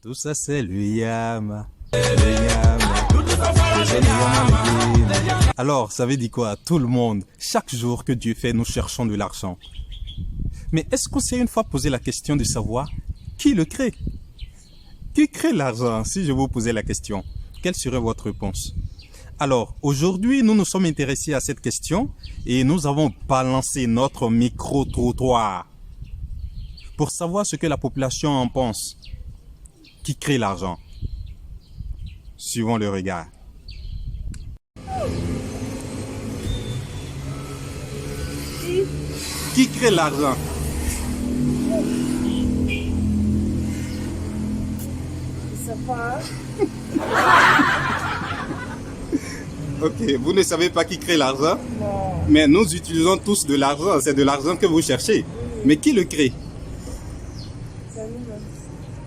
Tout ça c'est le yama. Le yama. Alors, ça veut dire quoi? Tout le monde, chaque jour que Dieu fait, nous cherchons de l'argent. Mais est-ce qu'on s'est une fois posé la question de savoir qui le crée? Qui crée l'argent? Si je vous posais la question, quelle serait votre réponse? Alors, aujourd'hui, nous nous sommes intéressés à cette question et nous avons balancé notre micro-trottoir pour savoir ce que la population en pense. Qui crée l'argent? Suivons le regard. Qui crée l'argent? Je sais pas. Ok, vous ne savez pas qui crée l'argent? Non. Mais nous utilisons tous de l'argent, c'est de l'argent que vous cherchez. Mais qui le crée? C'est nous-mêmes.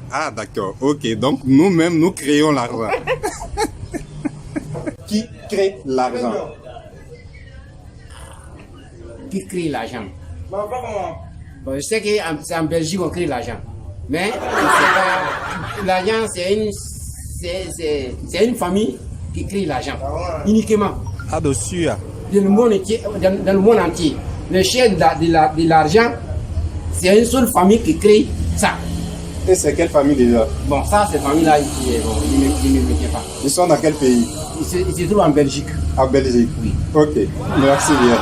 Ah d'accord, ok, donc nous-mêmes nous créons l'argent. Qui crée l'argent? Qui crée l'argent? Bon, je sais que c'est en Belgique qu'on crée l'argent. Mais l'argent, c'est une famille qui crée l'argent. Uniquement. Ah dessus. Dans le monde entier, dans le monde entier. Le chef de l'argent, c'est une seule famille qui crée ça. Et c'est quelle famille déjà? Bon, ça, cette famille-là, il ne me tient pas. Ils sont dans quel pays? Il se trouve en Belgique. En Belgique. Oui. Ok, merci bien.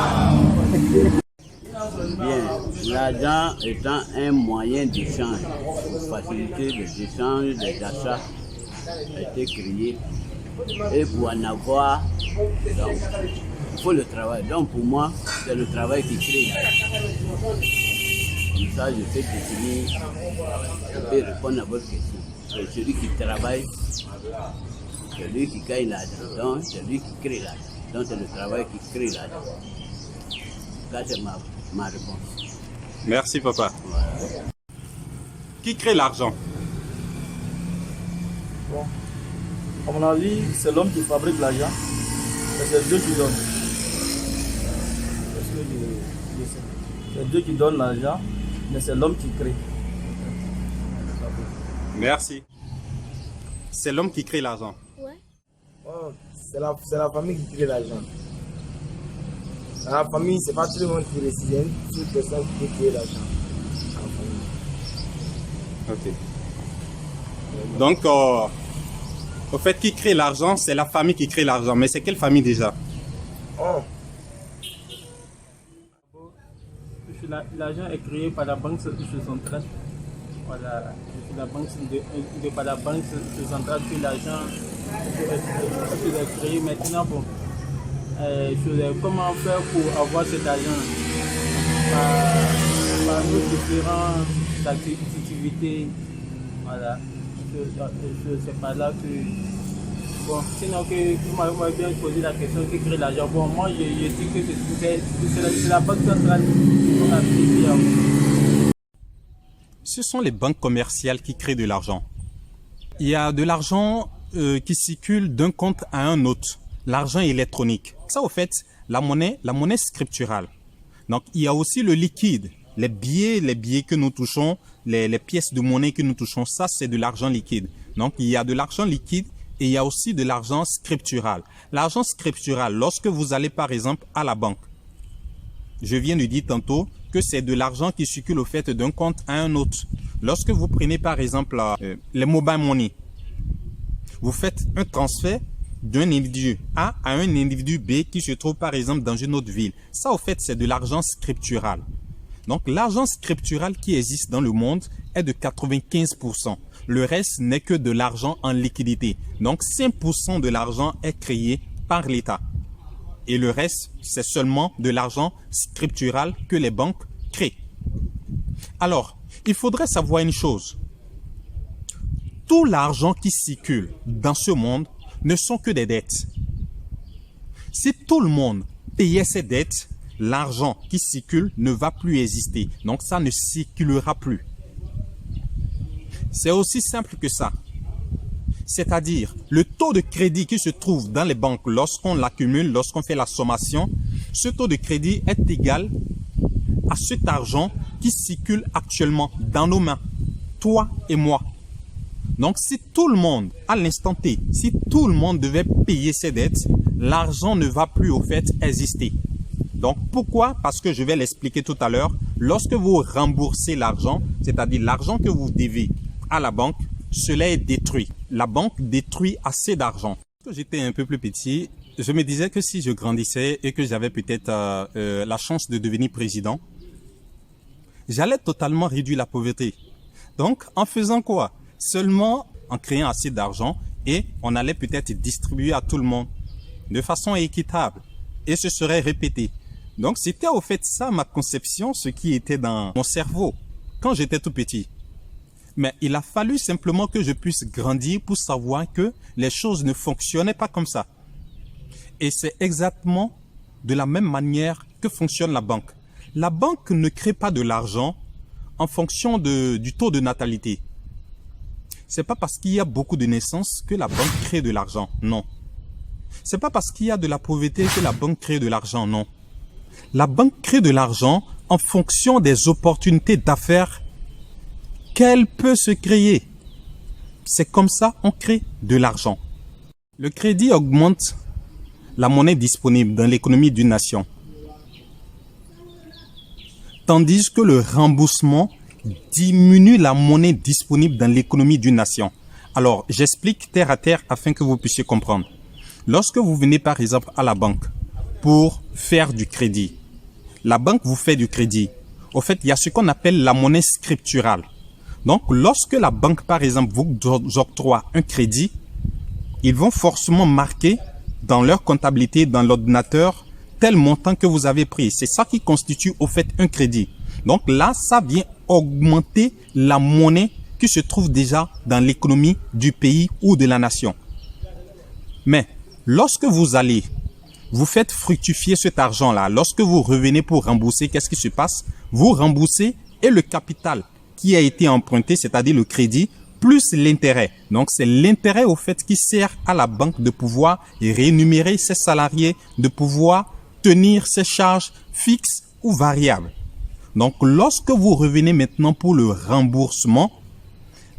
Bien, l'argent étant un moyen d'échange, pour faciliter les échanges, les achats, a été créé. Et pour en avoir, donc, il faut le travail. Donc pour moi, c'est le travail qui crée l'argent. Comme ça, je fais définir, je peux répondre à votre question. C'est celui qui travaille, celui qui gagne l'argent, donc celui qui crée l'argent. Donc c'est le travail qui crée l'argent. Ça, c'est ma réponse. Merci papa. Voilà. Qui crée l'argent? Bon. À mon avis, c'est l'homme qui fabrique l'argent, mais c'est Dieu qui donne. C'est ce que je sais. C'est Dieu qui donne l'argent, mais c'est l'homme qui crée. Merci. C'est l'homme qui crée l'argent. Oh, c'est la famille qui crée l'argent. Dans la famille, c'est pas tout le monde qui réussit, il y a une seule personne qui crée l'argent. Ok. Donc, au fait, qui crée l'argent, c'est la famille qui crée l'argent. Mais c'est quelle famille déjà? Oh, L'argent est créé par la banque centrale. Voilà, par la banque centrale que l'argent est créé. Maintenant, bon, comment faire pour avoir cet argent par nos différentes activités. Voilà, c'est par là que. Bon, sinon que vous m'avez bien posé la question qui crée l'argent. Bon, moi je dis que c'est la banque centrale qu'on a créé. Ce sont les banques commerciales qui créent de l'argent. Il y a de l'argent qui circule d'un compte à un autre. L'argent électronique. Ça, au fait, la monnaie scripturale. Donc, il y a aussi le liquide. Les billets que nous touchons, les pièces de monnaie que nous touchons, ça, c'est de l'argent liquide. Donc, il y a de l'argent liquide et il y a aussi de l'argent scriptural. L'argent scriptural, lorsque vous allez, par exemple, à la banque, je viens de dire tantôt que c'est de l'argent qui circule au fait d'un compte à un autre. Lorsque vous prenez, par exemple, les mobile money, vous faites un transfert d'un individu A à un individu B qui se trouve par exemple dans une autre ville. Ça, au fait, c'est de l'argent scriptural. Donc, l'argent scriptural qui existe dans le monde est de 95%. Le reste n'est que de l'argent en liquidité. Donc, 5% de l'argent est créé par l'État. Et le reste, c'est seulement de l'argent scriptural que les banques créent. Alors, il faudrait savoir une chose. Tout l'argent qui circule dans ce monde ne sont que des dettes. Si tout le monde payait ses dettes, l'argent qui circule ne va plus exister. Donc ça ne circulera plus. C'est aussi simple que ça. C'est-à-dire, le taux de crédit qui se trouve dans les banques lorsqu'on l'accumule, lorsqu'on fait la sommation, ce taux de crédit est égal à cet argent qui circule actuellement dans nos mains, toi et moi. Donc, si tout le monde, à l'instant T, si tout le monde devait payer ses dettes, l'argent ne va plus au fait exister. Donc, pourquoi? Parce que je vais l'expliquer tout à l'heure. Lorsque vous remboursez l'argent, c'est-à-dire l'argent que vous devez à la banque, cela est détruit. La banque détruit assez d'argent. Quand j'étais un peu plus petit, je me disais que si je grandissais et que j'avais peut-être la chance de devenir président, j'allais totalement réduire la pauvreté. Donc, en faisant quoi? Seulement en créant assez d'argent et on allait peut-être distribuer à tout le monde de façon équitable et ce serait répété. Donc, c'était au fait ça ma conception, ce qui était dans mon cerveau quand j'étais tout petit. Mais il a fallu simplement que je puisse grandir pour savoir que les choses ne fonctionnaient pas comme ça. Et c'est exactement de la même manière que fonctionne la banque. La banque ne crée pas de l'argent en fonction du taux de natalité. C'est pas parce qu'il y a beaucoup de naissances que la banque crée de l'argent, non. C'est pas parce qu'il y a de la pauvreté que la banque crée de l'argent, non. La banque crée de l'argent en fonction des opportunités d'affaires qu'elle peut se créer. C'est comme ça qu'on crée de l'argent. Le crédit augmente la monnaie disponible dans l'économie d'une nation. Tandis que le remboursement diminue la monnaie disponible dans l'économie d'une nation. Alors, j'explique terre à terre afin que vous puissiez comprendre. Lorsque vous venez par exemple à la banque pour faire du crédit, la banque vous fait du crédit. Au fait, il y a ce qu'on appelle la monnaie scripturale. Donc, lorsque la banque, par exemple, vous octroie un crédit, ils vont forcément marquer dans leur comptabilité, dans l'ordinateur, tel montant que vous avez pris. C'est ça qui constitue au fait un crédit. Donc là, ça vient augmenter la monnaie qui se trouve déjà dans l'économie du pays ou de la nation. Mais lorsque vous allez, vous faites fructifier cet argent-là, lorsque vous revenez pour rembourser, qu'est-ce qui se passe? Vous remboursez et le capital qui a été emprunté, c'est-à-dire le crédit, plus l'intérêt. Donc c'est l'intérêt au fait qui sert à la banque de pouvoir rémunérer ses salariés, de pouvoir tenir ses charges fixes ou variables. Donc lorsque vous revenez maintenant pour le remboursement,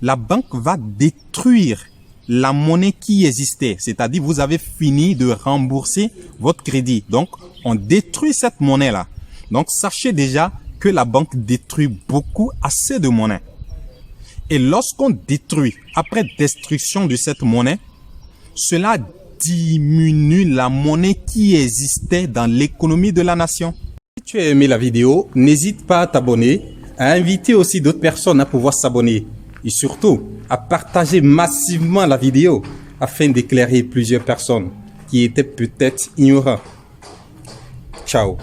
la banque va détruire la monnaie qui existait. C'est-à-dire vous avez fini de rembourser votre crédit. Donc on détruit cette monnaie-là. Donc sachez déjà que la banque détruit assez de monnaie. Et lorsqu'on détruit, après destruction de cette monnaie, cela diminue la monnaie qui existait dans l'économie de la nation. Si tu as aimé la vidéo, n'hésite pas à t'abonner, à inviter aussi d'autres personnes à pouvoir s'abonner et surtout à partager massivement la vidéo afin d'éclairer plusieurs personnes qui étaient peut-être ignorantes. Ciao.